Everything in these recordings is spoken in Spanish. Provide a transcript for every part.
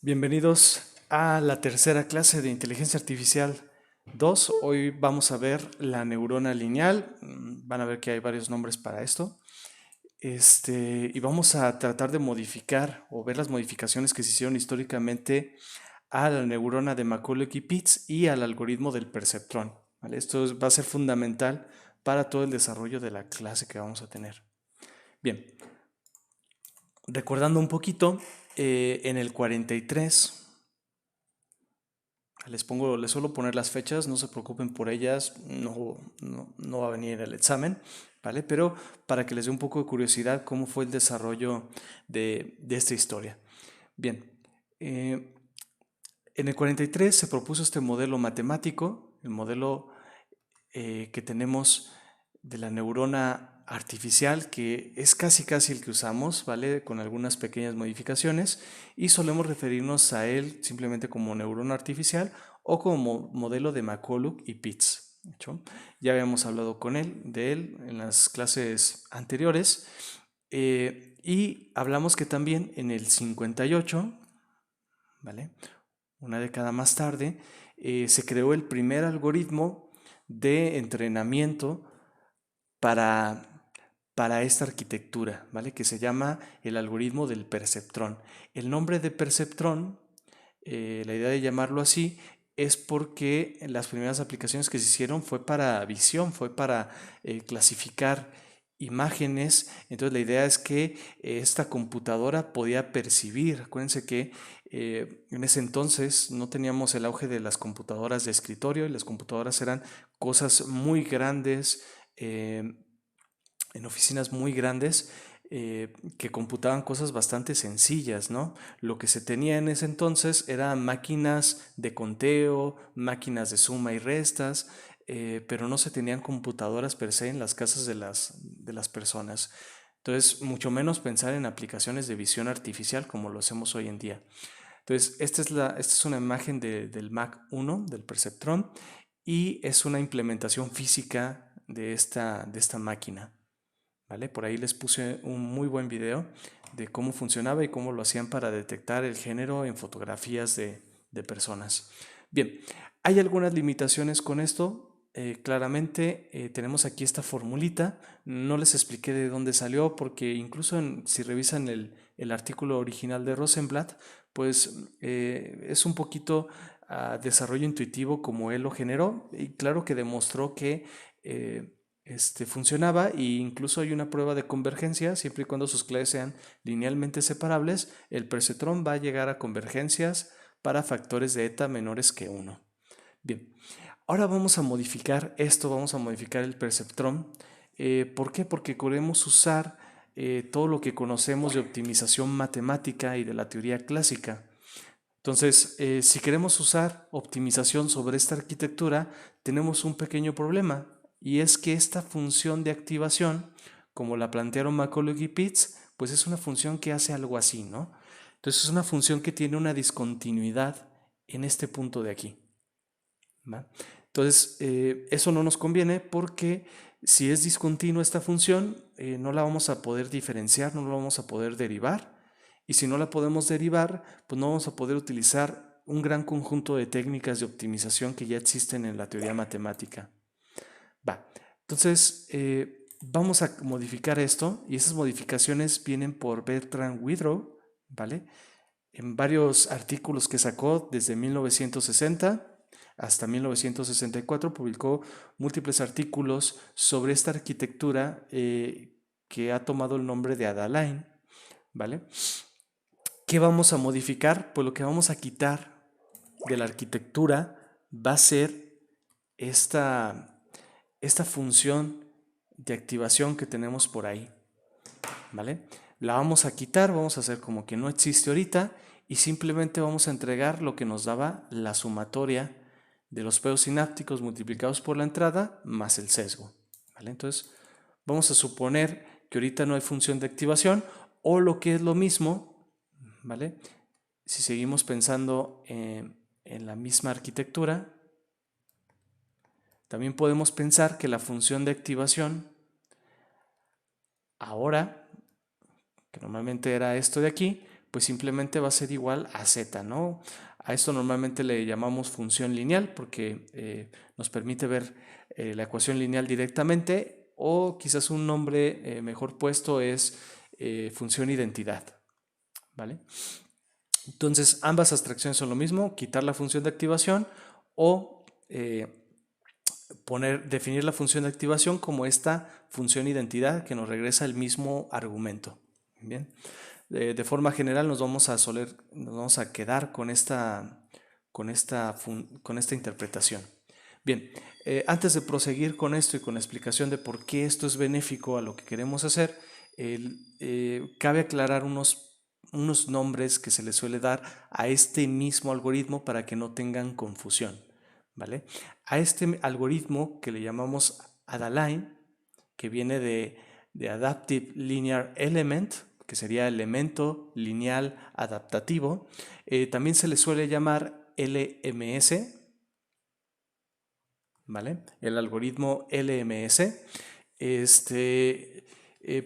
Bienvenidos a la tercera clase de Inteligencia Artificial 2. Hoy vamos a ver la neurona lineal. Van a ver que hay varios nombres para esto. Y vamos a tratar de modificar o ver las modificaciones que se hicieron históricamente a la neurona de Macaulay y Pitts y al algoritmo del perceptrón. ¿Vale? Esto va a ser fundamental para todo el desarrollo de la clase que vamos a tener. Bien, recordando un poquito, en el 43. Les suelo poner las fechas, no se preocupen por ellas, no va a venir el examen, ¿vale? Pero para que les dé un poco de curiosidad cómo fue el desarrollo de esta historia. Bien, eh, en el 43 se propuso este modelo matemático, el modelo que tenemos de la neurona artificial, que es casi el que usamos, ¿vale? Con algunas pequeñas modificaciones, y solemos referirnos a él simplemente como neurona artificial o como modelo de McCulloch y Pitts. ¿Hecho? Ya habíamos hablado de él en las clases anteriores, y hablamos que también en el 58, ¿vale? Una década más tarde, se creó el primer algoritmo de entrenamiento para esta arquitectura, ¿vale? Que se llama el algoritmo del perceptrón. El nombre de perceptrón, la idea de llamarlo así, es porque las primeras aplicaciones que se hicieron fue para visión, fue para clasificar imágenes. Entonces la idea es que esta computadora podía percibir. Acuérdense que en ese entonces no teníamos el auge de las computadoras de escritorio, y las computadoras eran cosas muy grandes, en oficinas muy grandes, que computaban cosas bastante sencillas, ¿no? Lo que se tenía en ese entonces eran máquinas de conteo, máquinas de suma y restas, pero no se tenían computadoras per se en las casas de las personas. Entonces, mucho menos pensar en aplicaciones de visión artificial como lo hacemos hoy en día. Entonces, esta es una imagen del Mac 1, del Perceptron, y es una implementación física de esta máquina. ¿Vale? Por ahí les puse un muy buen video de cómo funcionaba y cómo lo hacían para detectar el género en fotografías de personas. Bien, hay algunas limitaciones con esto. Claramente tenemos aquí esta formulita. No les expliqué de dónde salió porque incluso si revisan el artículo original de Rosenblatt, pues es un poquito desarrollo intuitivo como él lo generó, y claro que demostró que funcionaba, e incluso hay una prueba de convergencia. Siempre y cuando sus claves sean linealmente separables, el perceptrón va a llegar a convergencias para factores de eta menores que 1. Bien, ahora vamos a modificar esto, vamos a modificar el perceptrón. ¿Por qué? Porque queremos usar todo lo que conocemos de optimización matemática y de la teoría clásica. Entonces, si queremos usar optimización sobre esta arquitectura, tenemos un pequeño problema, y es que esta función de activación, como la plantearon Macaulay y Pitts, pues es una función que hace algo así, ¿no? Entonces es una función que tiene una discontinuidad en este punto de aquí, ¿va? Entonces, eso no nos conviene porque si es discontinua esta función, no la vamos a poder diferenciar, no la vamos a poder derivar. Y si no la podemos derivar, pues no vamos a poder utilizar un gran conjunto de técnicas de optimización que ya existen en la teoría matemática. Va, entonces vamos a modificar esto, y esas modificaciones vienen por Bertrand Whitrow, ¿vale? En varios artículos que sacó desde 1960 hasta 1964, publicó múltiples artículos sobre esta arquitectura que ha tomado el nombre de Adaline, ¿vale? ¿Qué vamos a modificar? Pues lo que vamos a quitar de la arquitectura va a ser esta función de activación que tenemos por ahí, ¿vale? La vamos a quitar, vamos a hacer como que no existe ahorita, y simplemente vamos a entregar lo que nos daba la sumatoria de los pedos sinápticos multiplicados por la entrada más el sesgo, ¿vale? Entonces vamos a suponer que ahorita no hay función de activación, o lo que es lo mismo, ¿vale? Si seguimos pensando en la misma arquitectura, también podemos pensar que la función de activación ahora, que normalmente era esto de aquí, pues simplemente va a ser igual a z, ¿no? A esto normalmente le llamamos función lineal porque nos permite ver la ecuación lineal directamente, o quizás un nombre mejor puesto es función identidad, ¿vale? Entonces ambas abstracciones son lo mismo: quitar la función de activación o definir la función de activación como esta función identidad que nos regresa el mismo argumento. Bien, de forma general nos vamos a quedar con esta interpretación. Bien, antes de proseguir con esto y con la explicación de por qué esto es benéfico a lo que queremos hacer, cabe aclarar unos nombres que se le suele dar a este mismo algoritmo para que no tengan confusión, ¿vale? A este algoritmo que le llamamos Adaline, que viene de Adaptive Linear Element, que sería elemento lineal adaptativo, también se le suele llamar LMS, ¿vale? El algoritmo LMS.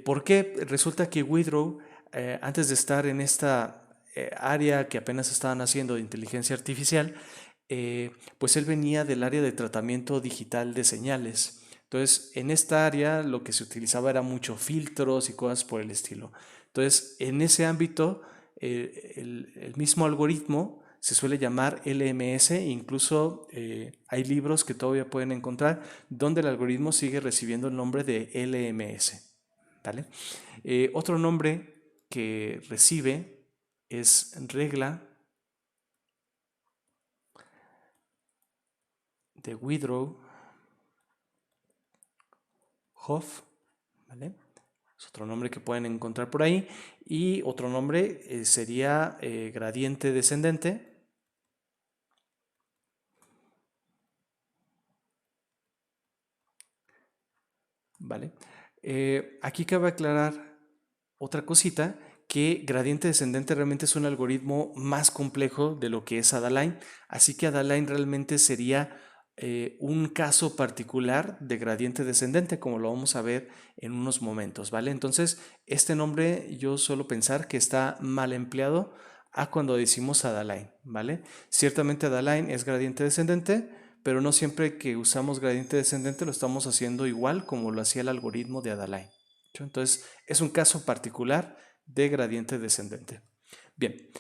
¿Por qué? Resulta que Widrow, antes de estar en esta área que apenas estaban haciendo de inteligencia artificial, pues él venía del área de tratamiento digital de señales. Entonces, en esta área lo que se utilizaba era mucho filtros y cosas por el estilo. Entonces, en ese ámbito, el mismo algoritmo se suele llamar LMS, incluso hay libros que todavía pueden encontrar donde el algoritmo sigue recibiendo el nombre de LMS, ¿vale? Otro nombre que recibe es regla de Widrow-Hoff, ¿vale? Es otro nombre que pueden encontrar por ahí. Y otro nombre sería gradiente descendente. ¿Vale? Aquí cabe aclarar otra cosita, que gradiente descendente realmente es un algoritmo más complejo de lo que es Adaline, así que Adaline realmente sería un caso particular de gradiente descendente, como lo vamos a ver en unos momentos, ¿vale? Entonces, este nombre yo suelo pensar que está mal empleado a cuando decimos Adaline, ¿vale? Ciertamente Adaline es gradiente descendente, pero no siempre que usamos gradiente descendente lo estamos haciendo igual como lo hacía el algoritmo de Adaline. Entonces, es un caso particular de gradiente descendente. Bien,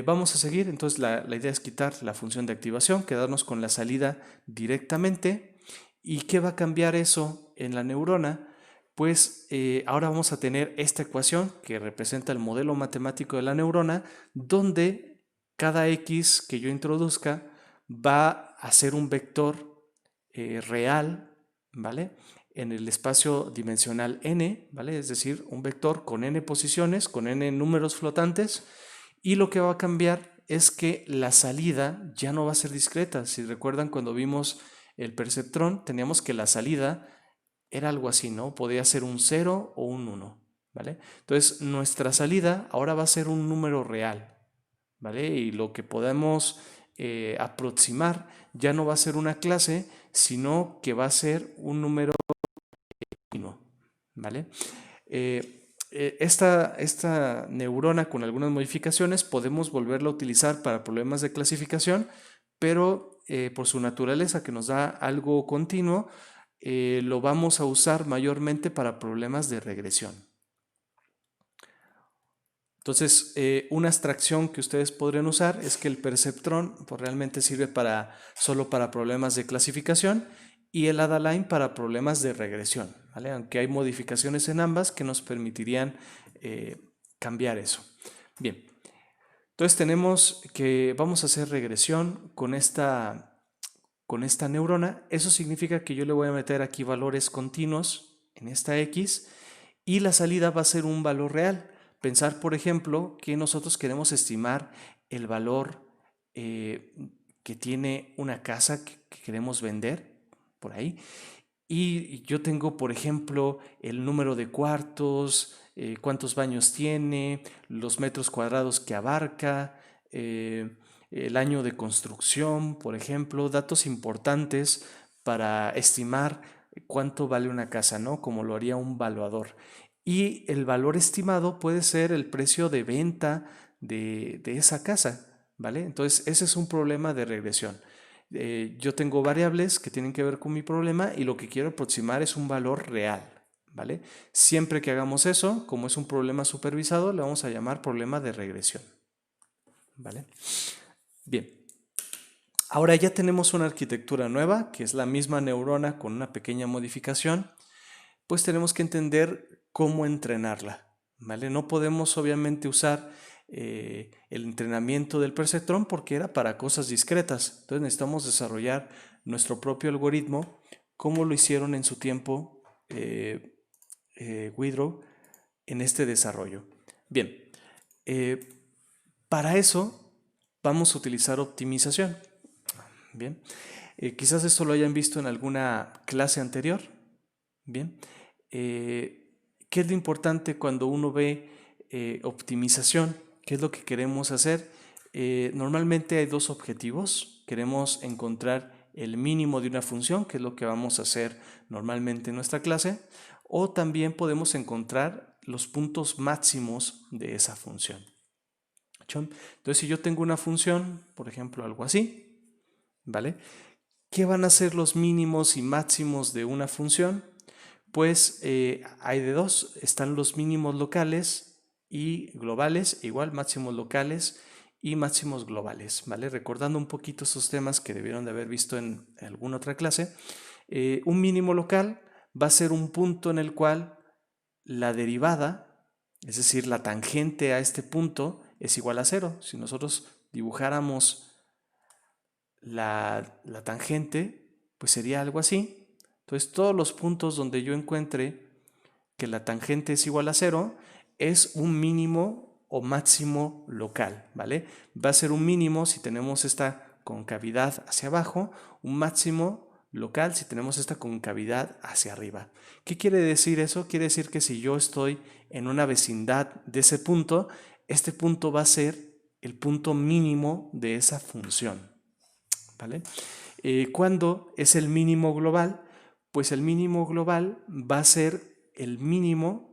vamos a seguir. Entonces, la idea es quitar la función de activación, quedarnos con la salida directamente. ¿Y qué va a cambiar eso en la neurona? Pues ahora vamos a tener esta ecuación que representa el modelo matemático de la neurona, donde cada x que yo introduzca va a ser un vector real, ¿vale? En el espacio dimensional n, ¿vale? Es decir, un vector con n posiciones, con n números flotantes, y lo que va a cambiar es que la salida ya no va a ser discreta. Si recuerdan, cuando vimos el perceptrón, teníamos que la salida era algo así, ¿no? Podía ser un 0 o un 1, ¿vale? Entonces, nuestra salida ahora va a ser un número real, ¿vale? Y lo que podemos aproximar ya no va a ser una clase, sino que va a ser un número continuo, ¿vale? Esta neurona con algunas modificaciones podemos volverla a utilizar para problemas de clasificación, pero por su naturaleza, que nos da algo continuo, lo vamos a usar mayormente para problemas de regresión. Entonces, una abstracción que ustedes podrían usar es que el perceptrón pues, realmente sirve solo para problemas de clasificación, y el Adaline para problemas de regresión, ¿vale? Aunque hay modificaciones en ambas que nos permitirían cambiar eso. Bien, entonces tenemos que vamos a hacer regresión con esta neurona. Eso significa que yo le voy a meter aquí valores continuos en esta X, y la salida va a ser un valor real. Pensar, por ejemplo, que nosotros queremos estimar el valor que tiene una casa que queremos vender por ahí. Y yo tengo, por ejemplo, el número de cuartos, cuántos baños tiene, los metros cuadrados que abarca, el año de construcción, por ejemplo, datos importantes para estimar cuánto vale una casa, ¿no? Como lo haría un valuador. Y el valor estimado puede ser el precio de venta de esa casa, ¿vale? Entonces, ese es un problema de regresión. Yo tengo variables que tienen que ver con mi problema y lo que quiero aproximar es un valor real, ¿vale? Siempre que hagamos eso, como es un problema supervisado, le vamos a llamar problema de regresión, ¿vale? Bien. Ahora ya tenemos una arquitectura nueva, que es la misma neurona con una pequeña modificación, pues tenemos que entender cómo entrenarla, ¿vale? No podemos obviamente usar el entrenamiento del perceptrón porque era para cosas discretas. Entonces necesitamos desarrollar nuestro propio algoritmo, como lo hicieron en su tiempo Widrow en este desarrollo. Bien, para eso vamos a utilizar optimización. Bien, quizás esto lo hayan visto en alguna clase anterior. Bien, ¿qué es lo importante cuando uno ve optimización? ¿Qué es lo que queremos hacer? Normalmente hay dos objetivos. Queremos encontrar el mínimo de una función, que es lo que vamos a hacer normalmente en nuestra clase, o también podemos encontrar los puntos máximos de esa función. Entonces, si yo tengo una función, por ejemplo, algo así, ¿vale? ¿Qué van a ser los mínimos y máximos de una función? Pues hay de dos, están los mínimos locales y globales, igual máximos locales y máximos globales, ¿vale? Recordando un poquito esos temas que debieron de haber visto en alguna otra clase, un mínimo local va a ser un punto en el cual la derivada, es decir, la tangente a este punto es igual a 0. Si nosotros dibujáramos la tangente, pues sería algo así. Entonces, todos los puntos donde yo encuentre que la tangente es igual a 0 es un mínimo o máximo local, ¿vale? Va a ser un mínimo si tenemos esta concavidad hacia abajo, un máximo local si tenemos esta concavidad hacia arriba. ¿Qué quiere decir eso? Quiere decir que si yo estoy en una vecindad de ese punto, este punto va a ser el punto mínimo de esa función, ¿vale? ¿Cuándo es el mínimo global? Pues el mínimo global va a ser el mínimo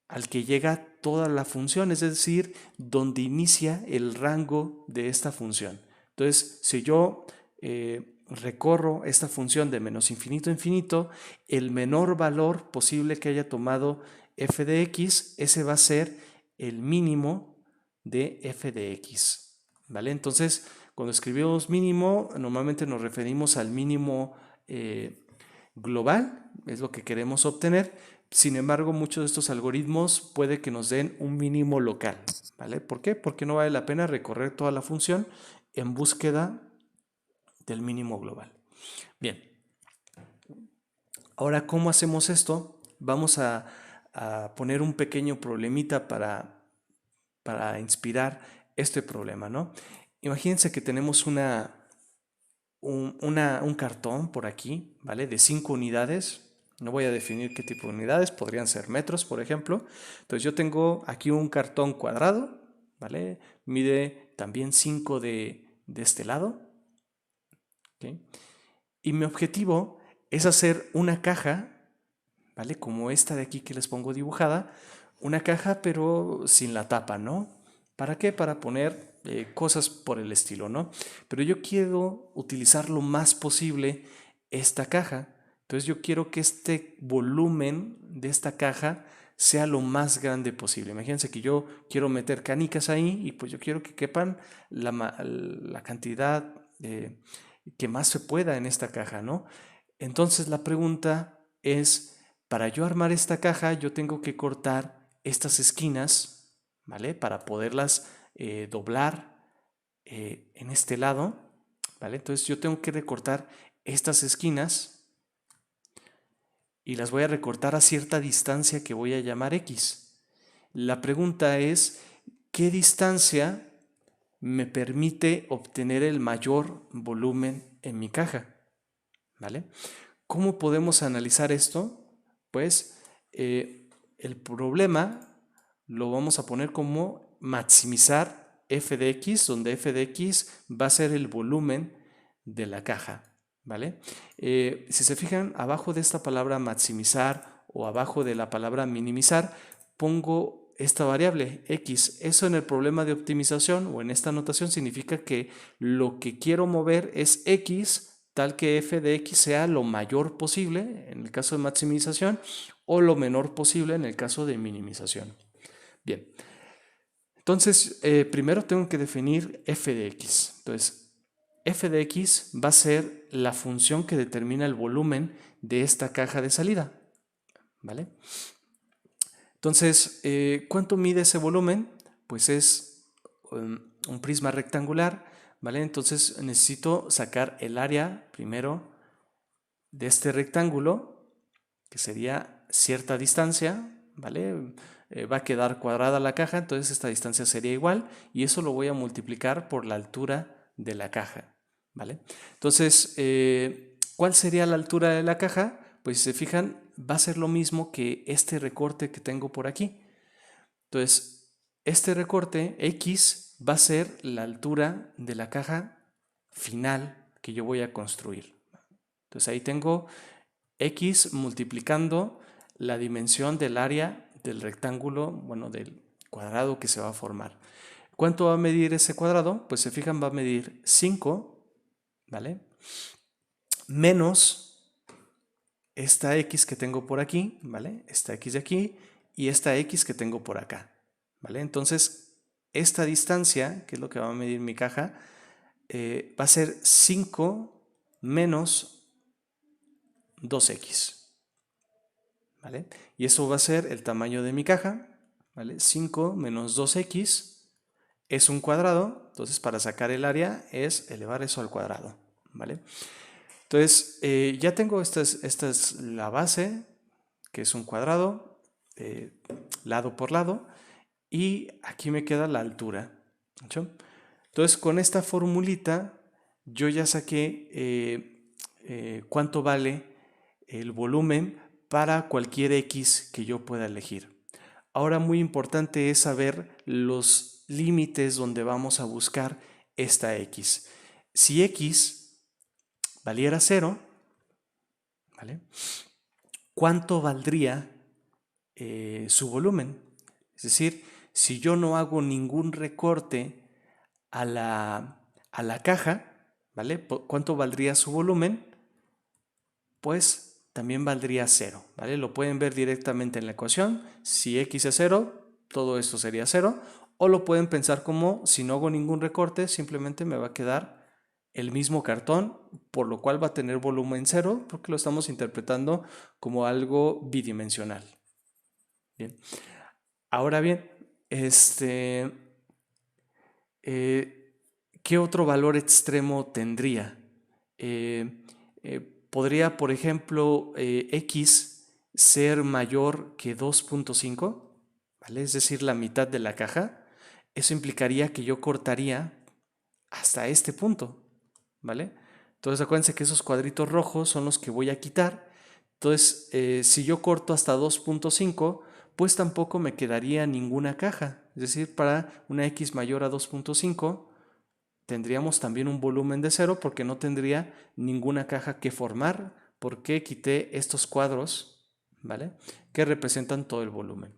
al que llega toda la función, es decir, donde inicia el rango de esta función. Entonces, si yo recorro esta función de menos infinito a infinito, el menor valor posible que haya tomado f de x, ese va a ser el mínimo de f de x, ¿vale? Entonces, cuando escribimos mínimo, normalmente nos referimos al mínimo global, es lo que queremos obtener. Sin embargo, muchos de estos algoritmos puede que nos den un mínimo local, ¿vale? ¿Por qué? Porque no vale la pena recorrer toda la función en búsqueda del mínimo global. Bien, ahora, ¿cómo hacemos esto? Vamos a poner un pequeño problemita para inspirar este problema, ¿no? Imagínense que tenemos un cartón por aquí, ¿vale? De 5 unidades. No voy a definir qué tipo de unidades, podrían ser metros, por ejemplo. Entonces yo tengo aquí un cartón cuadrado, ¿vale? Mide también 5 de este lado. ¿Okay? Y mi objetivo es hacer una caja, ¿vale? Como esta de aquí que les pongo dibujada, una caja pero sin la tapa, ¿no? ¿Para qué? Para poner cosas por el estilo, ¿no? Pero yo quiero utilizar lo más posible esta caja. Entonces yo quiero que este volumen de esta caja sea lo más grande posible. Imagínense que yo quiero meter canicas ahí y pues yo quiero que quepan la cantidad que más se pueda en esta caja, ¿no? Entonces la pregunta es, para yo armar esta caja, yo tengo que cortar estas esquinas, ¿vale? Para poderlas doblar en este lado, ¿vale? Entonces yo tengo que recortar estas esquinas y las voy a recortar a cierta distancia que voy a llamar X. La pregunta es, ¿qué distancia me permite obtener el mayor volumen en mi caja? ¿Vale? ¿Cómo podemos analizar esto? Pues el problema lo vamos a poner como maximizar f de x, donde f de x va a ser el volumen de la caja, ¿vale? Si se fijan, abajo de esta palabra maximizar o abajo de la palabra minimizar, pongo esta variable x. Eso en el problema de optimización o en esta notación significa que lo que quiero mover es x, tal que f de x sea lo mayor posible en el caso de maximización o lo menor posible en el caso de minimización. Bien, entonces primero tengo que definir f de x. Entonces, f de x va a ser la función que determina el volumen de esta caja de salida, ¿vale? Entonces, ¿cuánto mide ese volumen? Pues es un prisma rectangular, ¿vale? Entonces necesito sacar el área primero de este rectángulo, que sería cierta distancia, ¿vale? Va a quedar cuadrada la caja, entonces esta distancia sería igual y eso lo voy a multiplicar por la altura de la caja, ¿vale? Entonces, ¿cuál sería la altura de la caja? Pues si se fijan, va a ser lo mismo que este recorte que tengo por aquí. Entonces, este recorte X va a ser la altura de la caja final que yo voy a construir. Entonces ahí tengo X multiplicando la dimensión del área del rectángulo, bueno, del cuadrado que se va a formar. ¿Cuánto va a medir ese cuadrado? Pues se fijan, va a medir 5, ¿vale? Menos esta X que tengo por aquí, ¿vale? Esta X de aquí y esta X que tengo por acá, ¿vale? Entonces, esta distancia, que es lo que va a medir mi caja, va a ser 5 menos 2X, ¿vale? Y eso va a ser el tamaño de mi caja, ¿vale? 5 menos 2X es un cuadrado, entonces para sacar el área es elevar eso al cuadrado, ¿vale? Entonces, ya tengo, esta es la base, que es un cuadrado, lado por lado, y aquí me queda la altura, ¿sí? Entonces, con esta formulita, yo ya saqué cuánto vale el volumen para cualquier X que yo pueda elegir. Ahora, muy importante es saber los límites donde vamos a buscar esta X. Si X valiera 0, ¿vale? ¿Cuánto valdría su volumen? Es decir, si yo no hago ningún recorte a la caja, ¿vale? ¿Cuánto valdría su volumen? Pues también valdría 0, ¿vale? Lo pueden ver directamente en la ecuación. Si x es 0, todo esto sería 0. O lo pueden pensar como, si no hago ningún recorte, simplemente me va a quedar el mismo cartón, por lo cual va a tener volumen 0, porque lo estamos interpretando como algo bidimensional. Bien. Ahora bien, ¿qué otro valor extremo tendría? Podría, por ejemplo, X ser mayor que 2.5, ¿vale? Es decir, la mitad de la caja. Eso implicaría que yo cortaría hasta este punto, ¿vale? Entonces acuérdense que esos cuadritos rojos son los que voy a quitar. Entonces, si yo corto hasta 2.5, pues tampoco me quedaría ninguna caja. Es decir, para una X mayor a 2.5, tendríamos también un volumen de 0 porque no tendría ninguna caja que formar porque quité estos cuadros, ¿vale? Que representan todo el volumen.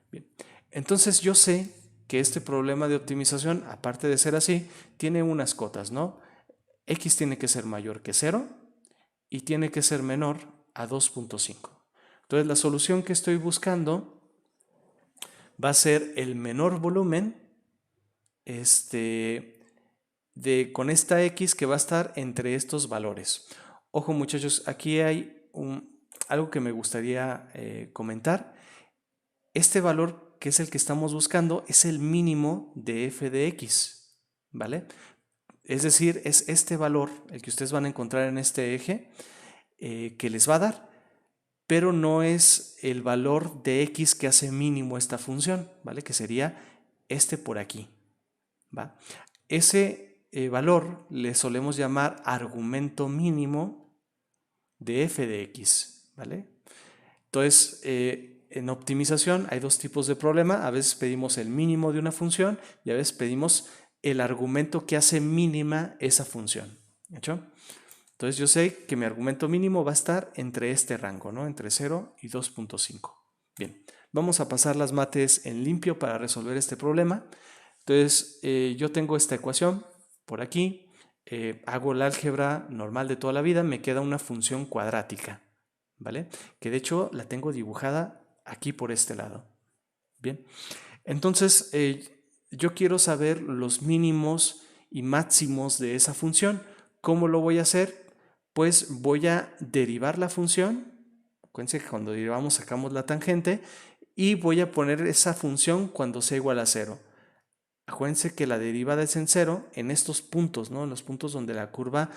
Bien. Entonces yo sé que este problema de optimización, aparte de ser así, tiene unas cotas, ¿no? X tiene que ser mayor que 0 y tiene que ser menor a 2.5. Entonces la solución que estoy buscando va a ser el menor volumen con esta X que va a estar entre estos valores. Ojo muchachos, aquí hay algo que me gustaría comentar. Este valor, que es el que estamos buscando, es el mínimo de f de x, ¿vale? Es decir, es este valor, el que ustedes van a encontrar en este eje, que les va a dar, pero no es el valor de x que hace mínimo esta función, ¿vale? Que sería este por aquí, ¿va? Ese valor le solemos llamar argumento mínimo de f de x, ¿vale? Entonces, en optimización hay dos tipos de problema. A veces pedimos el mínimo de una función y a veces pedimos el argumento que hace mínima esa función. ¿Hecho? Entonces yo sé que mi argumento mínimo va a estar entre este rango, ¿no? Entre 0 y 2.5. Bien, Vamos a pasar las mates en limpio para resolver este problema. Entonces, yo tengo esta ecuación por aquí, hago el álgebra normal de toda la vida, me queda una función cuadrática, ¿vale? Que de hecho la tengo dibujada aquí por este lado. Bien, entonces yo quiero saber los mínimos y máximos de esa función. ¿Cómo lo voy a hacer? Pues voy a derivar la función. Acuérdense que cuando derivamos sacamos la tangente y voy a poner esa función cuando sea igual a 0. Acuérdense que la derivada es en 0 en estos puntos, ¿no? En los puntos donde la curva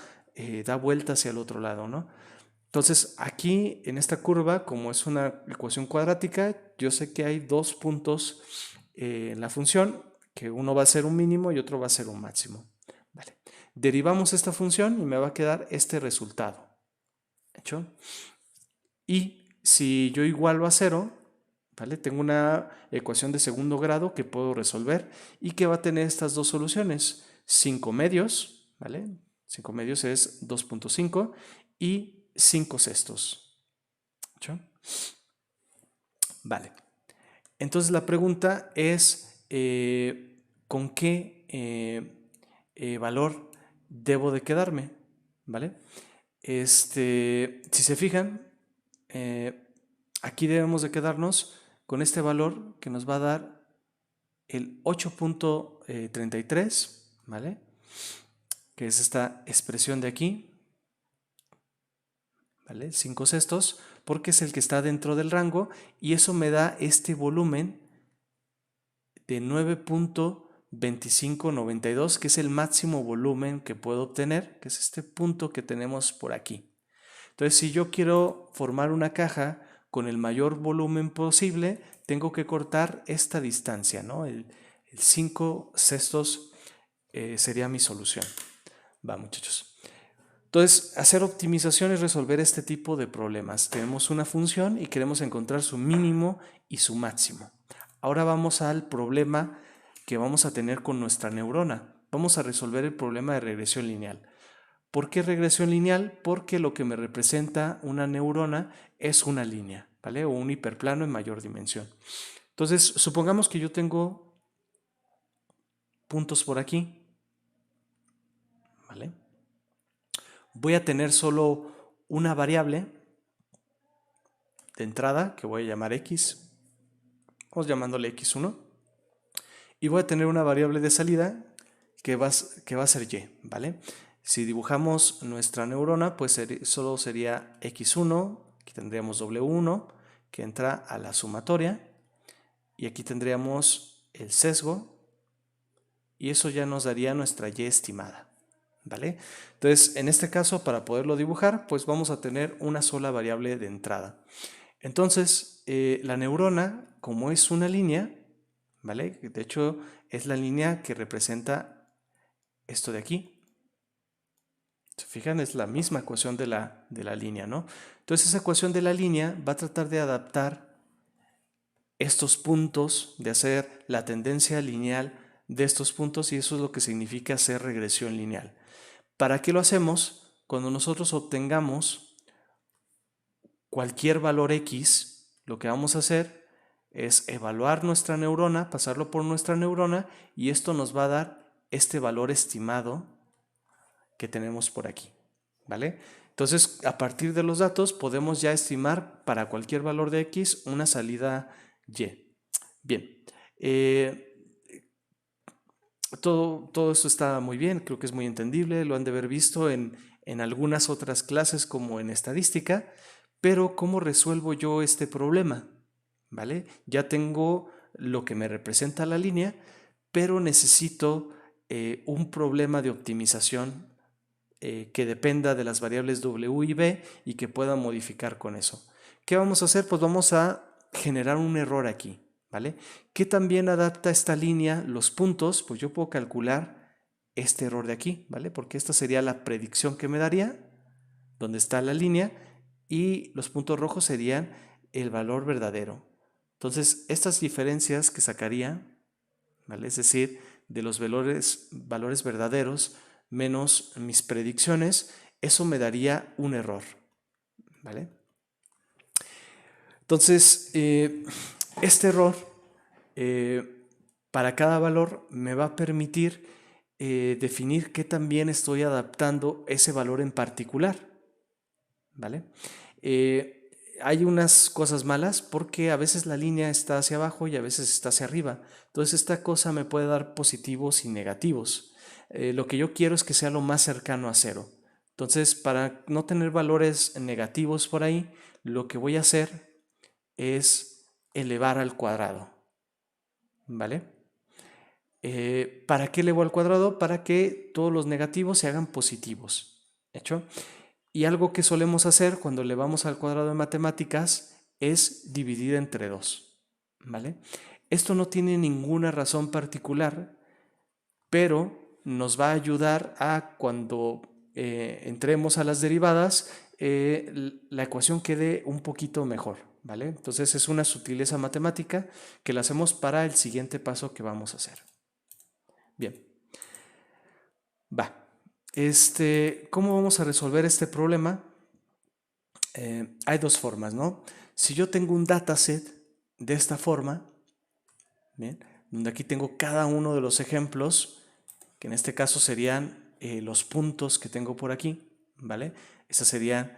da vuelta hacia el otro lado, ¿no? Entonces, aquí en esta curva, como es una ecuación cuadrática, yo sé que hay dos puntos en la función, que uno va a ser un mínimo y otro va a ser un máximo. Vale. Derivamos esta función y me va a quedar este resultado. ¿Hecho? Y si yo igualo a 0, ¿vale? Tengo una ecuación de segundo grado que puedo resolver y que va a tener estas dos soluciones. 5 medios, ¿vale? 5 medios es 2.5 y 5 sextos. ¿Hecho? Vale. Entonces la pregunta es, ¿con qué valor debo de quedarme? ¿Vale? Si se fijan, aquí debemos de quedarnos con este valor que nos va a dar el 8.33, ¿vale? Que es esta expresión de aquí, ¿vale? 5 sextos, porque es el que está dentro del rango y eso me da este volumen de 9.2592, que es el máximo volumen que puedo obtener, que es este punto que tenemos por aquí. Entonces, si yo quiero formar una caja con el mayor volumen posible, tengo que cortar esta distancia, ¿no? El 5 sextos sería mi solución. Va, muchachos. Entonces, hacer optimización es resolver este tipo de problemas. Tenemos una función y queremos encontrar su mínimo y su máximo. Ahora vamos al problema que vamos a tener con nuestra neurona. Vamos a resolver el problema de regresión lineal. ¿Por qué regresión lineal? Porque lo que me representa una neurona es una línea, ¿vale? O un hiperplano en mayor dimensión. Entonces, supongamos que yo tengo puntos por aquí, ¿vale? Voy a tener solo una variable de entrada que voy a llamar x, vamos llamándole x1, y voy a tener una variable de salida que va a ser y, ¿vale? Si dibujamos nuestra neurona, pues solo sería x1, aquí tendríamos w1 que entra a la sumatoria y aquí tendríamos el sesgo y eso ya nos daría nuestra y estimada, ¿vale? Entonces, en este caso, para poderlo dibujar, pues vamos a tener una sola variable de entrada. Entonces, la neurona, como es una línea, ¿vale? De hecho, es la línea que representa esto de aquí. ¿Se fijan? Es la misma ecuación de la línea, ¿no? Entonces, esa ecuación de la línea va a tratar de adaptar estos puntos, de hacer la tendencia lineal de estos puntos y eso es lo que significa hacer regresión lineal. ¿Para qué lo hacemos? Cuando nosotros obtengamos cualquier valor x, lo que vamos a hacer es evaluar nuestra neurona, pasarlo por nuestra neurona y esto nos va a dar este valor estimado que tenemos por aquí, ¿vale? Entonces, a partir de los datos podemos ya estimar para cualquier valor de x una salida y. Bien, todo esto está muy bien, creo que es muy entendible, lo han de haber visto en algunas otras clases como en estadística, pero ¿cómo resuelvo yo este problema? ¿Vale? Ya tengo lo que me representa la línea, pero necesito un problema de optimización que dependa de las variables w y b y que pueda modificar con eso. ¿Qué vamos a hacer? Pues vamos a generar un error aquí, ¿vale? ¿Qué también adapta esta línea los puntos? Pues yo puedo calcular este error de aquí, ¿vale? Porque esta sería la predicción que me daría, donde está la línea, y los puntos rojos serían el valor verdadero. Entonces, estas diferencias que sacaría, ¿vale? Es decir, de los valores verdaderos menos mis predicciones, eso me daría un error, ¿vale? Entonces, Este error para cada valor me va a permitir definir qué tan bien estoy adaptando ese valor en particular, ¿vale? Hay unas cosas malas porque a veces la línea está hacia abajo y a veces está hacia arriba. Entonces esta cosa me puede dar positivos y negativos. Lo que yo quiero es que sea lo más cercano a cero. Entonces, para no tener valores negativos por ahí, lo que voy a hacer es elevar al cuadrado, ¿vale? ¿Para qué elevo al cuadrado? Para que todos los negativos se hagan positivos, ¿hecho? Y algo que solemos hacer cuando elevamos al cuadrado en matemáticas es dividir entre 2, ¿vale? Esto no tiene ninguna razón particular, pero nos va a ayudar a cuando entremos a las derivadas, la ecuación quede un poquito mejor, ¿vale? Entonces es una sutileza matemática que la hacemos para el siguiente paso que vamos a hacer. Bien, va. ¿Cómo vamos a resolver este problema? Hay dos formas, ¿no? Si yo tengo un dataset de esta forma, ¿bien? Donde aquí tengo cada uno de los ejemplos, que en este caso serían los puntos que tengo por aquí, ¿vale? Estos serían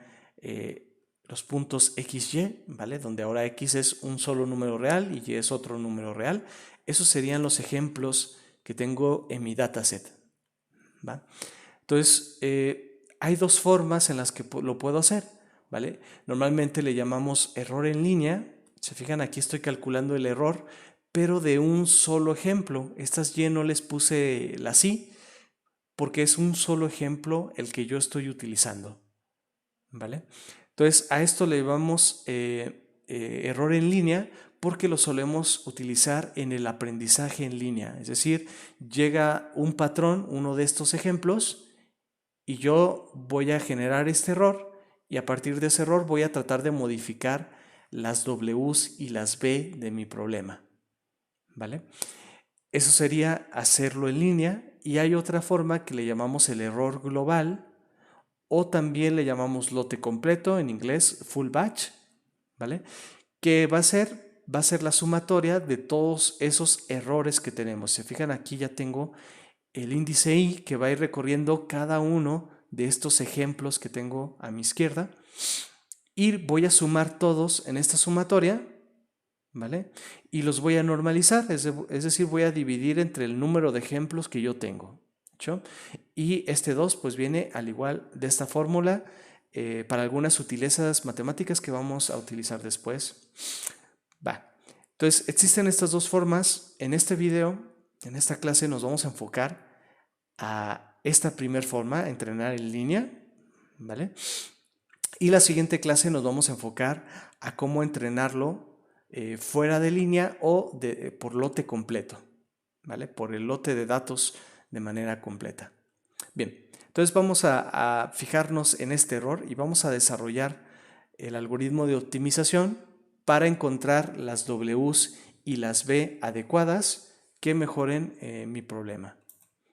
los puntos XY, ¿vale? Donde ahora X es un solo número real y Y es otro número real. Esos serían los ejemplos que tengo en mi dataset, ¿va? Entonces, hay dos formas en las que lo puedo hacer, ¿vale? Normalmente le llamamos error en línea. Se fijan, aquí estoy calculando el error, pero de un solo ejemplo. Estas Y no les puse las I porque es un solo ejemplo el que yo estoy utilizando, ¿vale? Entonces, a esto le llamamos error en línea porque lo solemos utilizar en el aprendizaje en línea. Es decir, llega un patrón, uno de estos ejemplos, y yo voy a generar este error y a partir de ese error voy a tratar de modificar las Ws y las B de mi problema, ¿vale? Eso sería hacerlo en línea y hay otra forma que le llamamos el error global o también le llamamos lote completo, en inglés full batch, ¿vale? Que va a ser la sumatoria de todos esos errores que tenemos. Se fijan, aquí ya tengo el índice I que va a ir recorriendo cada uno de estos ejemplos que tengo a mi izquierda y voy a sumar todos en esta sumatoria, ¿vale? Y los voy a normalizar, es decir, voy a dividir entre el número de ejemplos que yo tengo, ¿hecho? Y este 2 pues viene al igual de esta fórmula para algunas sutilezas matemáticas que vamos a utilizar después. Va. Entonces, existen estas dos formas. En este video, en esta clase, nos vamos a enfocar a esta primera forma, entrenar en línea, ¿vale? Y la siguiente clase nos vamos a enfocar a cómo entrenarlo fuera de línea o por lote completo, ¿vale? Por el lote de datos de manera completa. Bien, entonces vamos a fijarnos en este error y vamos a desarrollar el algoritmo de optimización para encontrar las Ws y las B adecuadas que mejoren mi problema.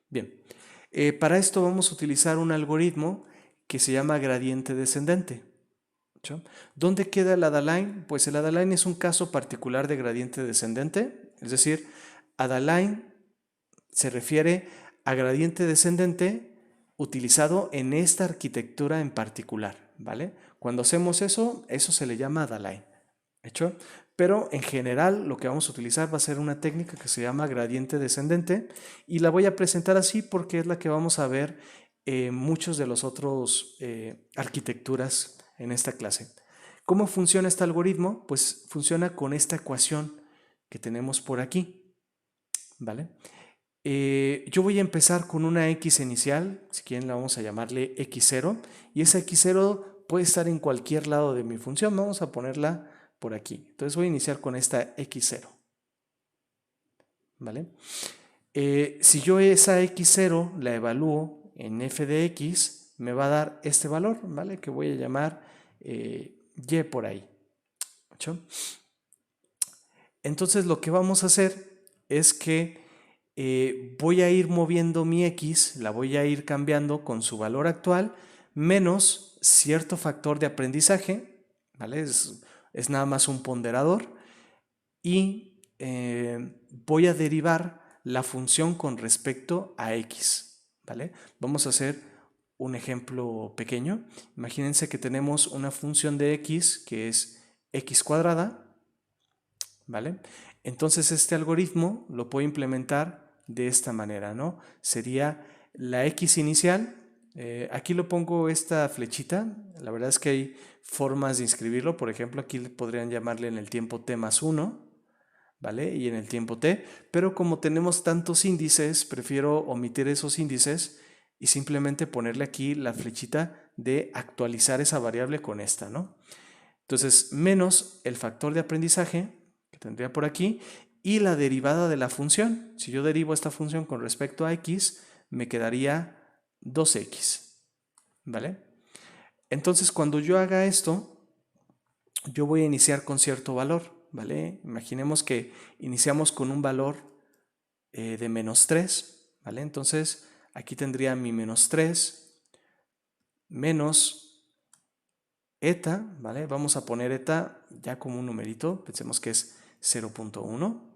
Bien, para esto vamos a utilizar un algoritmo que se llama gradiente descendente. ¿Sí? ¿Dónde queda el Adaline? Pues el Adaline es un caso particular de gradiente descendente, es decir, Adaline se refiere a gradiente descendente utilizado en esta arquitectura en particular, ¿vale? Cuando hacemos eso, eso se le llama Adaline, ¿hecho? Pero en general lo que vamos a utilizar va a ser una técnica que se llama gradiente descendente y la voy a presentar así porque es la que vamos a ver en muchos de los otros arquitecturas en esta clase. ¿Cómo funciona este algoritmo? Pues funciona con esta ecuación que tenemos por aquí, ¿vale? Yo voy a empezar con una x inicial, si quieren la vamos a llamarle x0, y esa x0 puede estar en cualquier lado de mi función, vamos a ponerla por aquí. Entonces voy a iniciar con esta x0, ¿vale? Si yo esa x0 la evalúo en f de x, me va a dar este valor, ¿vale? Que voy a llamar y por ahí, ¿hecho? Entonces lo que vamos a hacer es que voy a ir moviendo mi x, la voy a ir cambiando con su valor actual, menos cierto factor de aprendizaje, ¿vale? Es nada más un ponderador, y voy a derivar la función con respecto a x, ¿vale? Vamos a hacer un ejemplo pequeño. Imagínense que tenemos una función de x que es x cuadrada, ¿vale? Entonces este algoritmo lo puedo implementar de esta manera, ¿no? Sería la x inicial, aquí lo pongo esta flechita, la verdad es que hay formas de inscribirlo, por ejemplo aquí podrían llamarle en el tiempo t más 1, ¿vale? Y en el tiempo t, pero como tenemos tantos índices, prefiero omitir esos índices y simplemente ponerle aquí la flechita de actualizar esa variable con esta, ¿no? Entonces, menos el factor de aprendizaje que tendría por aquí y la derivada de la función. Si yo derivo esta función con respecto a x, me quedaría 2x, ¿vale? Entonces, cuando yo haga esto, yo voy a iniciar con cierto valor, ¿vale? Imaginemos que iniciamos con un valor de menos 3, ¿vale? Entonces, aquí tendría mi menos 3 menos eta, ¿vale? Vamos a poner eta ya como un numerito, pensemos que es 0.1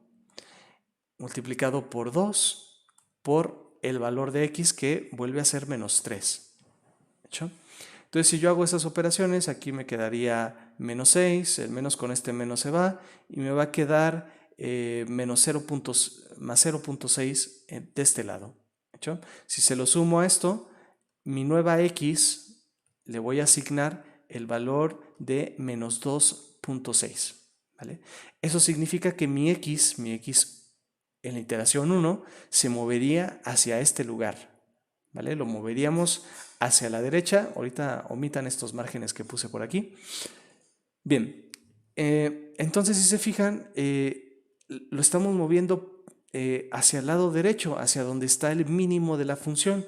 multiplicado por 2 por el valor de x que vuelve a ser menos 3. ¿Hecho? Entonces si yo hago esas operaciones, aquí me quedaría menos 6, el menos con este menos se va y me va a quedar menos 0. Más 0.6 de este lado. ¿Hecho? Si se lo sumo a esto, mi nueva x le voy a asignar el valor de menos 2.6. ¿Vale? Eso significa que mi x en la iteración 1 se movería hacia este lugar, ¿vale? Lo moveríamos hacia la derecha. Ahorita omitan estos márgenes que puse por aquí. Bien, entonces si se fijan, lo estamos moviendo hacia el lado derecho, hacia donde está el mínimo de la función.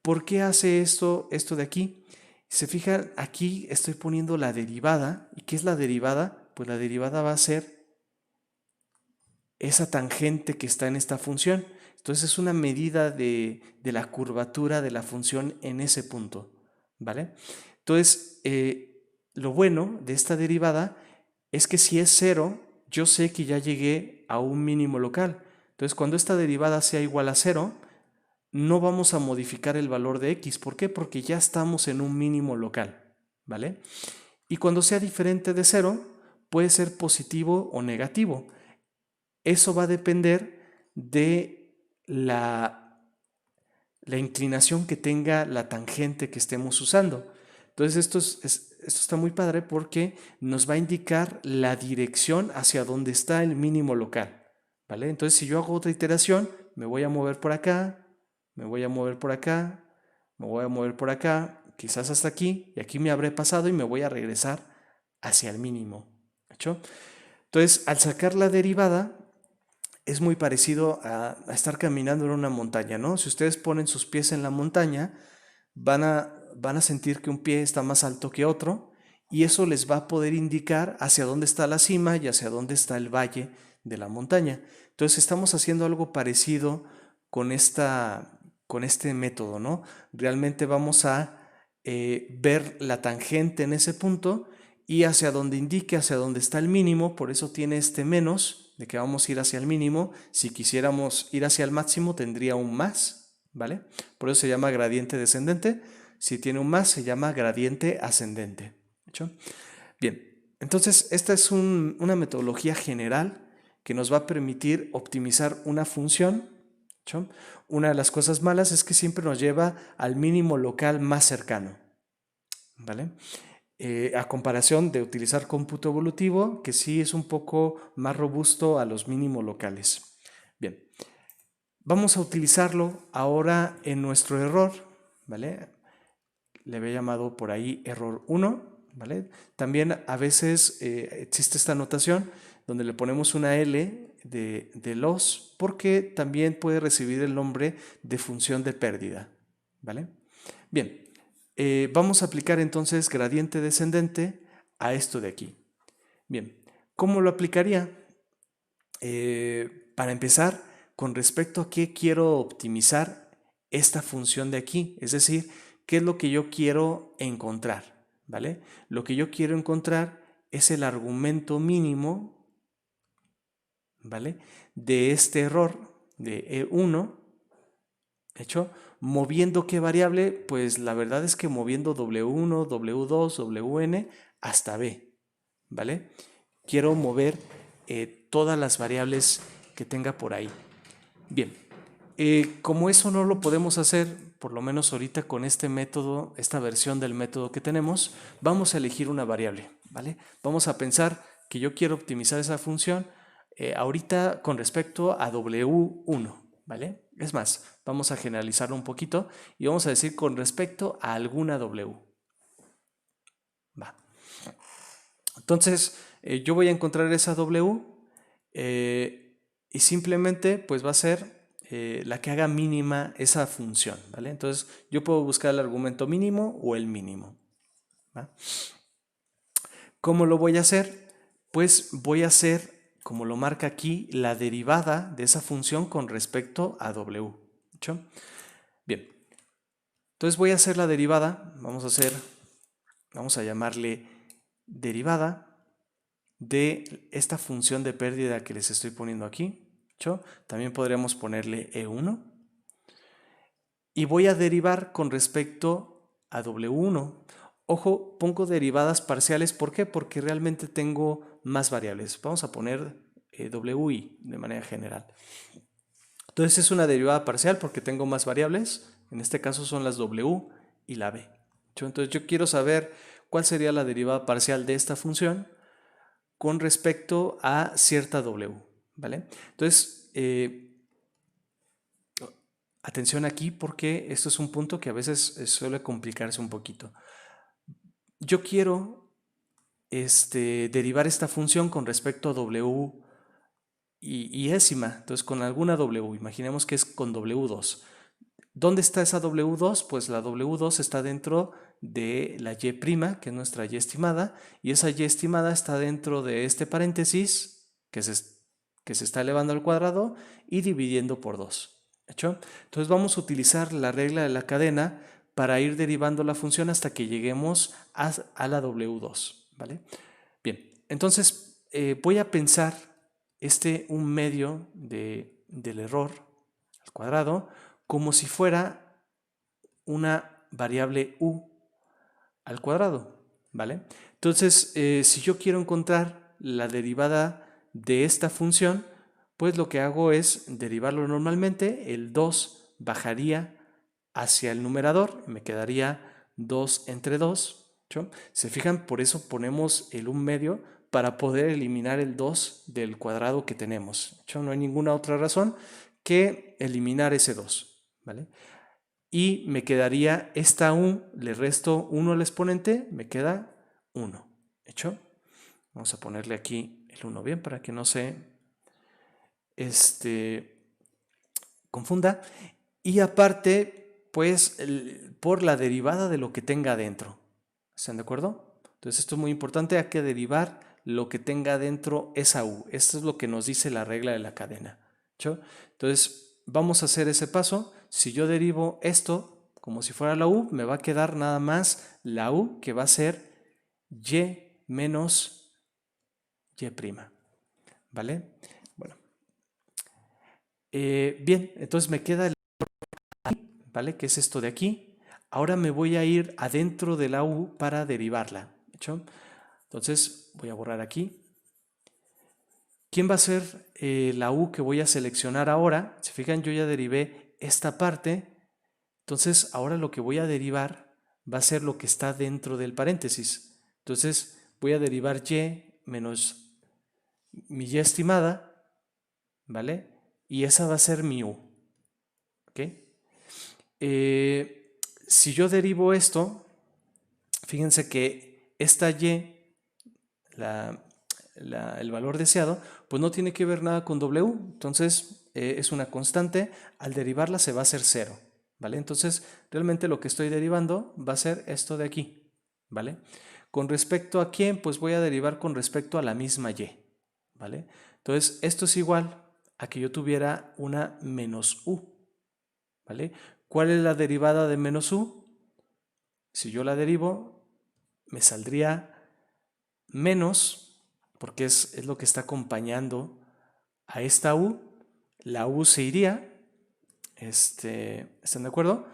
¿Por qué hace esto de aquí? Se fijan, aquí estoy poniendo la derivada. ¿Y qué es la derivada? Pues la derivada va a ser esa tangente que está en esta función. Entonces es una medida de la curvatura de la función en ese punto, ¿vale? Entonces, lo bueno de esta derivada es que si es 0, yo sé que ya llegué a un mínimo local. Entonces, cuando esta derivada sea igual a 0, no vamos a modificar el valor de x. ¿Por qué? Porque ya estamos en un mínimo local, ¿vale? Y cuando sea diferente de 0, puede ser positivo o negativo. Eso va a depender de la inclinación que tenga la tangente que estemos usando. Entonces esto está muy padre porque nos va a indicar la dirección hacia donde está el mínimo local, ¿vale? Entonces si yo hago otra iteración, me voy a mover por acá, me voy a mover por acá, me voy a mover por acá, quizás hasta aquí, y aquí me habré pasado y me voy a regresar hacia el mínimo, ¿hecho? Entonces, al sacar la derivada, es muy parecido a estar caminando en una montaña, ¿no? Si ustedes ponen sus pies en la montaña, van a sentir que un pie está más alto que otro y eso les va a poder indicar hacia dónde está la cima y hacia dónde está el valle de la montaña. Entonces estamos haciendo algo parecido con este método, ¿no? Realmente vamos a ver la tangente en ese punto y hacia donde indique, hacia donde está el mínimo, por eso tiene este menos, de que vamos a ir hacia el mínimo. Si quisiéramos ir hacia el máximo, tendría un más, ¿vale? Por eso se llama gradiente descendente. Si tiene un más, se llama gradiente ascendente. ¿Hecho? Bien, entonces esta es una metodología general que nos va a permitir optimizar una función. ¿Hecho? Una de las cosas malas es que siempre nos lleva al mínimo local más cercano, ¿vale? A comparación de utilizar cómputo evolutivo, que sí es un poco más robusto a los mínimos locales. Bien, vamos a utilizarlo ahora en nuestro error, ¿vale? Le había llamado por ahí error 1, ¿vale? También a veces existe esta notación donde le ponemos una L de loss porque también puede recibir el nombre de función de pérdida, ¿vale? Bien, vamos a aplicar entonces gradiente descendente a esto de aquí. Bien, ¿cómo lo aplicaría? Para empezar, con respecto a qué quiero optimizar esta función de aquí, es decir, qué es lo que yo quiero encontrar, ¿vale? Lo que yo quiero encontrar es el argumento mínimo ¿vale? De este error de E1, ¿hecho? ¿Moviendo qué variable? Pues la verdad es que moviendo W1, W2, Wn hasta B, ¿vale? Quiero mover todas las variables que tenga por ahí. Bien, como eso no lo podemos hacer, por lo menos ahorita con este método, esta versión del método que tenemos, vamos a elegir una variable, ¿vale? Vamos a pensar que yo quiero optimizar esa función ahorita con respecto a W1, ¿vale? Es más, vamos a generalizarlo un poquito y vamos a decir con respecto a alguna W. Va. Entonces, yo voy a encontrar esa W y simplemente pues va a ser la que haga mínima esa función, ¿vale? Entonces, yo puedo buscar el argumento mínimo o el mínimo, ¿va? ¿Cómo lo voy a hacer? Pues voy a hacer, como lo marca aquí, la derivada de esa función con respecto a W. ¿Hecho? Bien, entonces voy a hacer la derivada, vamos a llamarle derivada de esta función de pérdida que les estoy poniendo aquí. ¿Hecho? También podríamos ponerle E1. Y voy a derivar con respecto a W1. Ojo, pongo derivadas parciales. ¿Por qué? Porque realmente tengo más variables. Vamos a poner WI de manera general. Entonces es una derivada parcial porque tengo más variables. En este caso son las W y la B. Entonces yo quiero saber cuál sería la derivada parcial de esta función con respecto a cierta W. ¿Vale? Entonces, atención aquí porque esto es un punto que a veces suele complicarse un poquito. Yo quiero derivar esta función con respecto a W y décima, entonces con alguna W, imaginemos que es con W2. ¿Dónde está esa W2? Pues la W2 está dentro de la Y', que es nuestra Y estimada, y esa Y estimada está dentro de este paréntesis que se está elevando al cuadrado y dividiendo por 2. ¿Hecho? Entonces vamos a utilizar la regla de la cadena para ir derivando la función hasta que lleguemos a la W2. ¿Vale? Bien, entonces voy a pensar un medio del error al cuadrado como si fuera una variable u al cuadrado, ¿vale? Entonces, si yo quiero encontrar la derivada de esta función, pues lo que hago es derivarlo normalmente, el 2 bajaría hacia el numerador, me quedaría 2 entre 2, ¿sí? Se fijan, por eso ponemos el 1 medio para poder eliminar el 2 del cuadrado que tenemos, ¿sí? No hay ninguna otra razón que eliminar ese 2, ¿vale? Y me quedaría esta u, le resto 1 al exponente, me queda 1. ¿Hecho? Vamos a ponerle aquí el 1 bien para que no se confunda. Y aparte, pues, por la derivada de lo que tenga adentro. ¿Están de acuerdo? Entonces esto es muy importante, hay que derivar lo que tenga adentro esa u. Esto es lo que nos dice la regla de la cadena. ¿Hecho? Entonces vamos a hacer ese paso. Si yo derivo esto como si fuera la u, me va a quedar nada más la u, que va a ser y menos y'. ¿Vale? Bueno. Bien, entonces me queda el, ¿vale? Que es esto de aquí. Ahora me voy a ir adentro de la u para derivarla. ¿Hecho? Entonces voy a borrar aquí. ¿Quién va a ser la u que voy a seleccionar ahora? Si fijan, yo ya derivé esta parte. Entonces ahora lo que voy a derivar va a ser lo que está dentro del paréntesis. Entonces voy a derivar y menos mi y estimada, ¿vale? Y esa va a ser mi u. ¿Ok? Si yo derivo esto, fíjense que esta y, el valor deseado, pues no tiene que ver nada con W, entonces es una constante, al derivarla se va a hacer 0, ¿vale? Entonces realmente lo que estoy derivando va a ser esto de aquí, ¿vale? Con respecto a quién, pues voy a derivar con respecto a la misma y, ¿vale? Entonces esto es igual a que yo tuviera una menos u, ¿vale? ¿Cuál es la derivada de menos u? Si yo la derivo, me saldría menos, porque es lo que está acompañando a esta U, la U se iría, ¿están de acuerdo?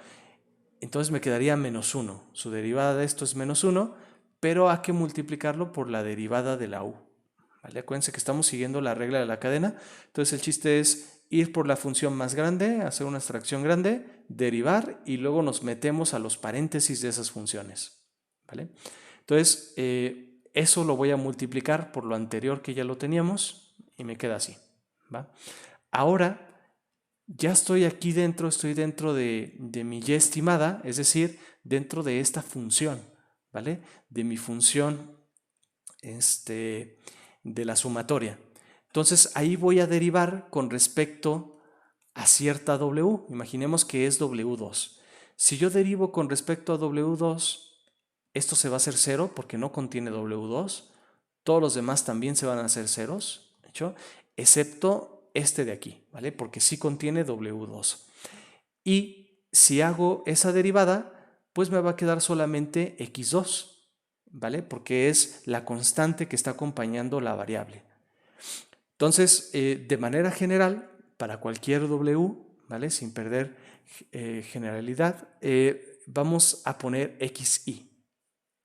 Entonces me quedaría menos 1. Su derivada de esto es menos 1, pero hay que multiplicarlo por la derivada de la U. ¿Vale? Acuérdense que estamos siguiendo la regla de la cadena. Entonces el chiste es ir por la función más grande, hacer una extracción grande, derivar y luego nos metemos a los paréntesis de esas funciones. ¿Vale? Entonces eso lo voy a multiplicar por lo anterior que ya lo teníamos y me queda así. ¿Va? Ahora ya estoy aquí dentro, estoy dentro de mi y estimada, es decir, dentro de esta función, ¿vale? De mi función de la sumatoria. Entonces ahí voy a derivar con respecto a cierta W. Imaginemos que es W2. Si yo derivo con respecto a W2, esto se va a hacer 0 porque no contiene W2. Todos los demás también se van a hacer ceros, ¿de hecho? Excepto este de aquí, ¿vale? Porque sí contiene W2. Y si hago esa derivada, pues me va a quedar solamente X2, ¿vale? Porque es la constante que está acompañando la variable. Entonces, de manera general, para cualquier W, ¿vale? Sin perder generalidad, vamos a poner XI.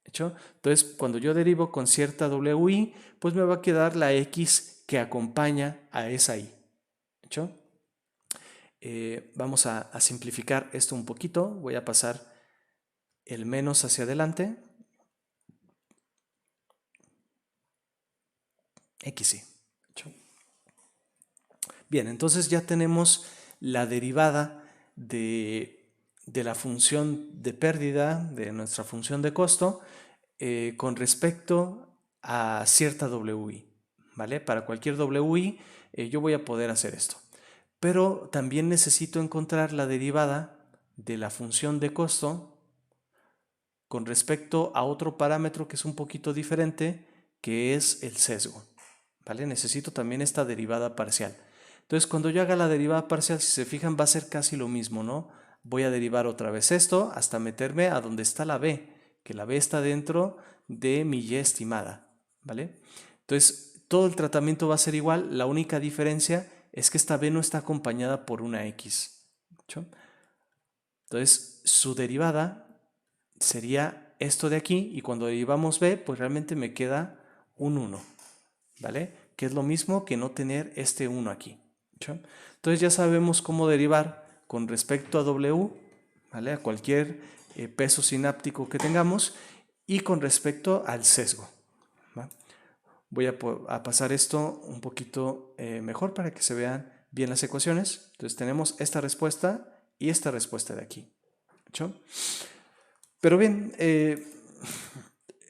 ¿Hecho? Entonces, cuando yo derivo con cierta WI, pues me va a quedar la X que acompaña a esa I. ¿Hecho? Vamos a simplificar esto un poquito. Voy a pasar el menos hacia adelante. XI. ¿Hecho? Bien, entonces ya tenemos la derivada de la función de pérdida, de nuestra función de costo, con respecto a cierta WI. ¿Vale? Para cualquier WI yo voy a poder hacer esto. Pero también necesito encontrar la derivada de la función de costo con respecto a otro parámetro que es un poquito diferente, que es el sesgo. ¿Vale? Necesito también esta derivada parcial. Entonces, cuando yo haga la derivada parcial, si se fijan, va a ser casi lo mismo, ¿no? Voy a derivar otra vez esto hasta meterme a donde está la b, que la b está dentro de mi y estimada, ¿vale? Entonces, todo el tratamiento va a ser igual, la única diferencia es que esta b no está acompañada por una x. ¿Sí? Entonces, su derivada sería esto de aquí, y cuando derivamos b, pues realmente me queda un 1, ¿vale? Que es lo mismo que no tener este 1 aquí. ¿Sí? Entonces ya sabemos cómo derivar con respecto a W, ¿vale? A cualquier peso sináptico que tengamos, y con respecto al sesgo. ¿Va? Voy a pasar esto un poquito mejor para que se vean bien las ecuaciones. Entonces tenemos esta respuesta y esta respuesta de aquí. ¿Sí? Pero bien,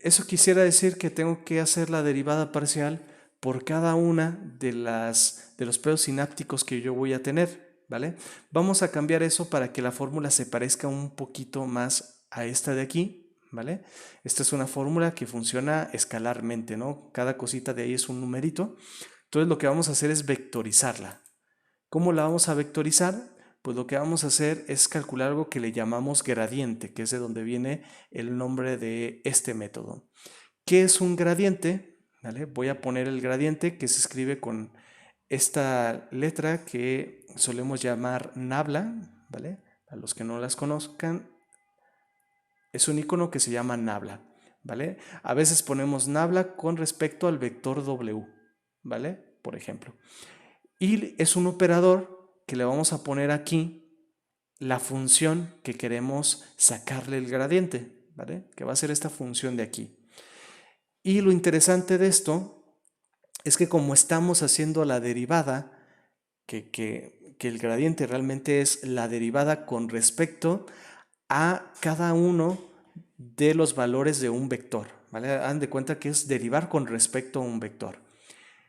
eso quisiera decir que tengo que hacer la derivada parcial por cada una de los pesos sinápticos que yo voy a tener, ¿vale? Vamos a cambiar eso para que la fórmula se parezca un poquito más a esta de aquí, ¿vale? Esta es una fórmula que funciona escalarmente, ¿no? Cada cosita de ahí es un numerito. Entonces lo que vamos a hacer es vectorizarla. ¿Cómo la vamos a vectorizar? Pues lo que vamos a hacer es calcular algo que le llamamos gradiente, que es de donde viene el nombre de este método. ¿Qué es un gradiente? ¿Vale? Voy a poner el gradiente que se escribe con esta letra que solemos llamar nabla, ¿vale? A los que no las conozcan, es un icono que se llama nabla, ¿vale? A veces ponemos nabla con respecto al vector W, ¿vale? Por ejemplo. Y es un operador que le vamos a poner aquí la función que queremos sacarle el gradiente, ¿vale? Que va a ser esta función de aquí. Y lo interesante de esto es que como estamos haciendo la derivada, que el gradiente realmente es la derivada con respecto a cada uno de los valores de un vector, ¿vale? Hagan de cuenta que es derivar con respecto a un vector.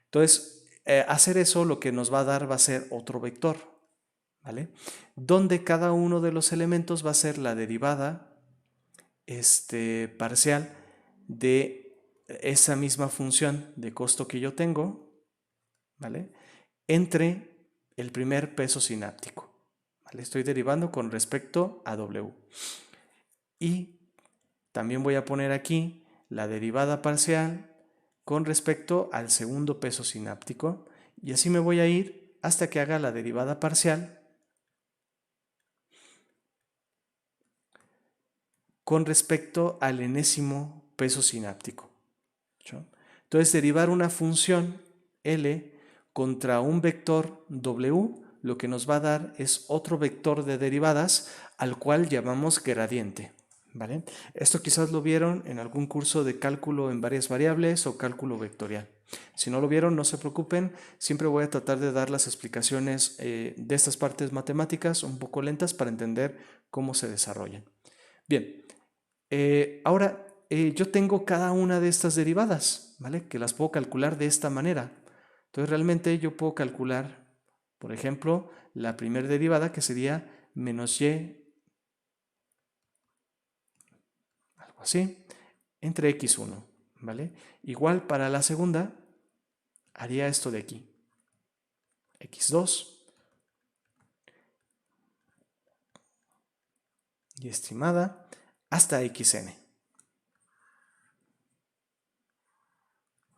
Entonces, hacer eso lo que nos va a dar va a ser otro vector, ¿vale? Donde cada uno de los elementos va a ser la derivada parcial de esa misma función de costo que yo tengo, ¿vale? Entre el primer peso sináptico, ¿vale? Estoy derivando con respecto a W. Y también voy a poner aquí la derivada parcial con respecto al segundo peso sináptico Y así me voy a ir hasta que haga la derivada parcial con respecto al enésimo peso sináptico. Entonces, derivar una función L contra un vector W, lo que nos va a dar es otro vector de derivadas al cual llamamos gradiente. ¿Vale? Esto quizás lo vieron en algún curso de cálculo en varias variables o cálculo vectorial. Si no lo vieron, no se preocupen, siempre voy a tratar de dar las explicaciones de estas partes matemáticas un poco lentas para entender cómo se desarrollan. Bien, ahora yo tengo cada una de estas derivadas, ¿vale? Que las puedo calcular de esta manera. Entonces realmente yo puedo calcular, por ejemplo, la primera derivada que sería menos y, algo así, entre x1, ¿vale? Igual para la segunda haría esto de aquí, x2 y estimada hasta xn.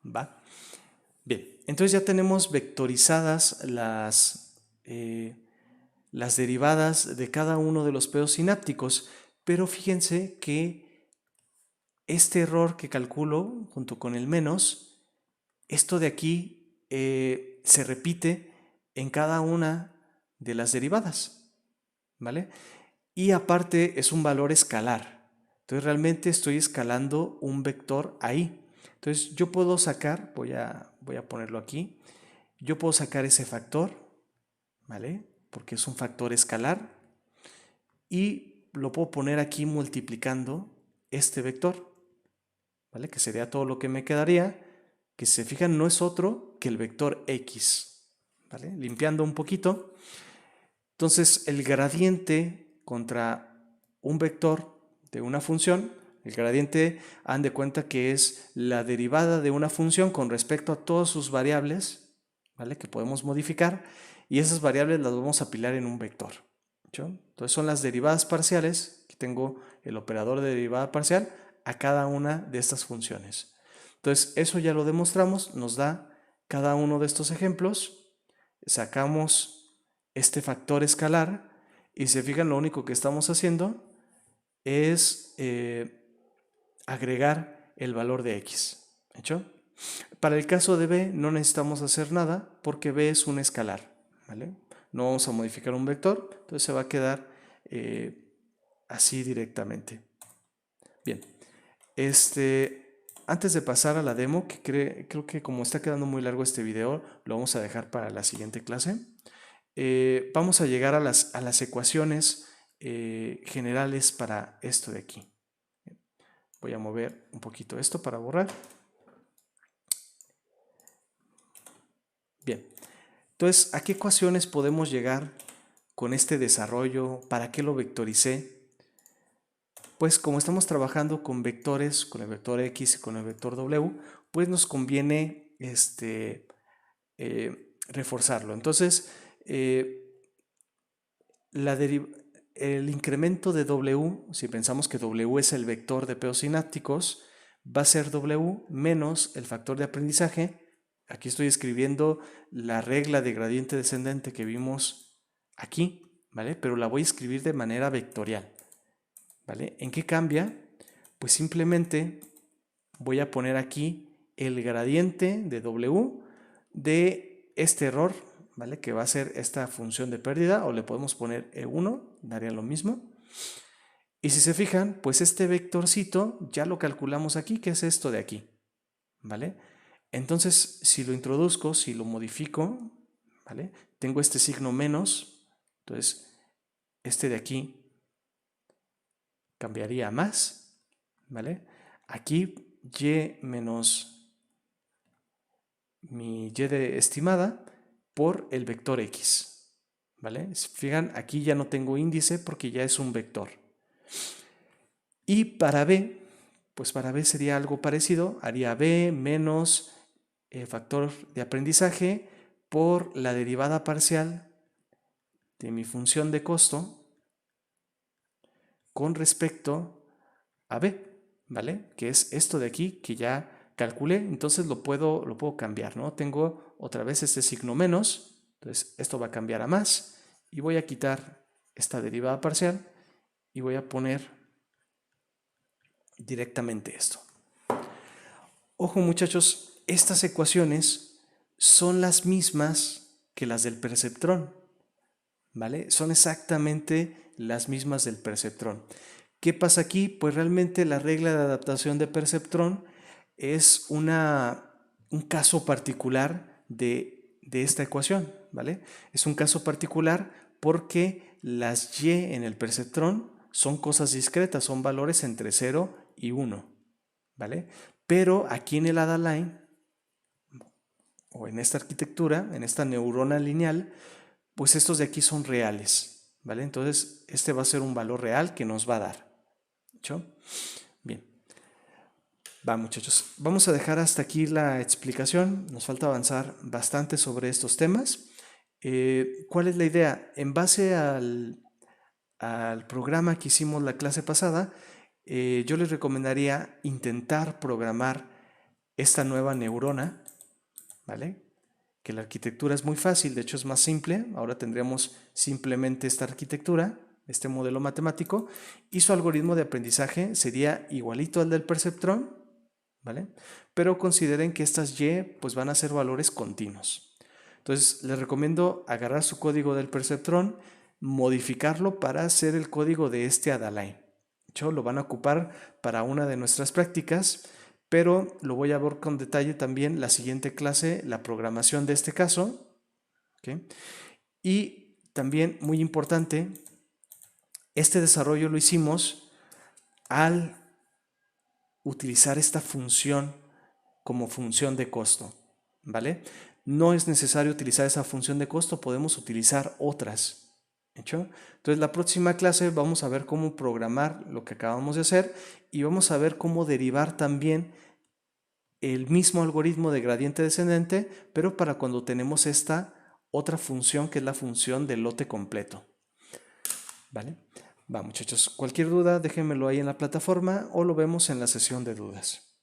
¿Va? Bien, entonces ya tenemos vectorizadas las derivadas de cada uno de los pedos sinápticos, pero fíjense que este error que calculo junto con el menos, esto de aquí se repite en cada una de las derivadas, ¿vale? Y aparte es un valor escalar, entonces realmente estoy escalando un vector ahí. Entonces yo puedo sacar, voy a ponerlo aquí, yo puedo sacar ese factor, ¿vale? Porque es un factor escalar y lo puedo poner aquí multiplicando este vector, ¿vale? Que sería todo lo que me quedaría, que si se fijan no es otro que el vector x, ¿vale? Limpiando un poquito. Entonces el gradiente contra un vector de una función, el gradiente, hagan de cuenta que es la derivada de una función con respecto a todas sus variables, ¿vale? Que podemos modificar, y esas variables las vamos a apilar en un vector. ¿Sí? Entonces son las derivadas parciales, aquí tengo el operador de derivada parcial a cada una de estas funciones. Entonces eso ya lo demostramos, nos da cada uno de estos ejemplos, sacamos este factor escalar y se fijan lo único que estamos haciendo es agregar el valor de x. ¿Hecho? Para el caso de b no necesitamos hacer nada porque b es un escalar, ¿vale? No vamos a modificar un vector, entonces se va a quedar así directamente. Bien, antes de pasar a la demo, que creo que como está quedando muy largo este video, lo vamos a dejar para la siguiente clase. Vamos a llegar a las ecuaciones generales para esto de aquí. Voy a mover un poquito esto para borrar. Bien, entonces, ¿a qué ecuaciones podemos llegar con este desarrollo? ¿Para qué lo vectoricé? Pues como estamos trabajando con vectores, con el vector x y con el vector w, pues nos conviene reforzarlo. Entonces, el incremento de w, si pensamos que w es el vector de pedos sinápticos, va a ser w menos el factor de aprendizaje. Aquí estoy escribiendo la regla de gradiente descendente que vimos aquí, ¿vale? Pero la voy a escribir de manera vectorial, ¿vale? ¿En qué cambia? Pues simplemente voy a poner aquí el gradiente de w de este error, ¿vale? Que va a ser esta función de pérdida, o le podemos poner E1, daría lo mismo. Y si se fijan, pues este vectorcito ya lo calculamos aquí, que es esto de aquí, ¿vale? Entonces, si lo introduzco, si lo modifico, ¿vale? Tengo este signo menos, entonces este de aquí cambiaría a más, ¿vale? Aquí y menos mi y de estimada por el vector x, ¿vale? Si fijan, aquí ya no tengo índice porque ya es un vector. Y para b, pues para b sería algo parecido, haría b menos el factor de aprendizaje por la derivada parcial de mi función de costo con respecto a b, ¿vale? Que es esto de aquí, que ya calculé, entonces lo puedo cambiar, ¿no? Tengo otra vez este signo menos, entonces esto va a cambiar a más y voy a quitar esta derivada parcial y voy a poner directamente esto. Ojo muchachos, estas ecuaciones son las mismas que las del perceptrón, ¿vale? Son exactamente las mismas del perceptrón. ¿Qué pasa aquí? Pues realmente la regla de adaptación de perceptrón es un caso particular de esta ecuación, ¿vale? Es un caso particular porque las y en el perceptrón son cosas discretas, son valores entre 0 y 1, ¿vale? Pero aquí en el Adaline, o en esta arquitectura, en esta neurona lineal, pues estos de aquí son reales, ¿vale? Entonces, este va a ser un valor real que nos va a dar. ¿Hecho? Bien. Va, muchachos. Vamos a dejar hasta aquí la explicación. Nos falta avanzar bastante sobre estos temas. ¿Cuál es la idea? En base al programa que hicimos la clase pasada, yo les recomendaría intentar programar esta nueva neurona, ¿vale? Que la arquitectura es muy fácil, de hecho es más simple. Ahora tendríamos simplemente esta arquitectura, este modelo matemático, y su algoritmo de aprendizaje sería igualito al del perceptrón, ¿vale? Pero consideren que estas y pues van a ser valores continuos. Entonces les recomiendo agarrar su código del perceptrón, modificarlo para hacer el código de este Adaline. De hecho, lo van a ocupar para una de nuestras prácticas, pero lo voy a ver con detalle también la siguiente clase, la programación de este caso. ¿Okay? Y también, muy importante, este desarrollo lo hicimos al utilizar esta función como función de costo, ¿vale? No es necesario utilizar esa función de costo, podemos utilizar otras. ¿Hecho? Entonces la próxima clase vamos a ver cómo programar lo que acabamos de hacer y vamos a ver cómo derivar también el mismo algoritmo de gradiente descendente, pero para cuando tenemos esta otra función que es la función del lote completo. ¿Vale? Va, muchachos, cualquier duda déjenmelo ahí en la plataforma o lo vemos en la sesión de dudas.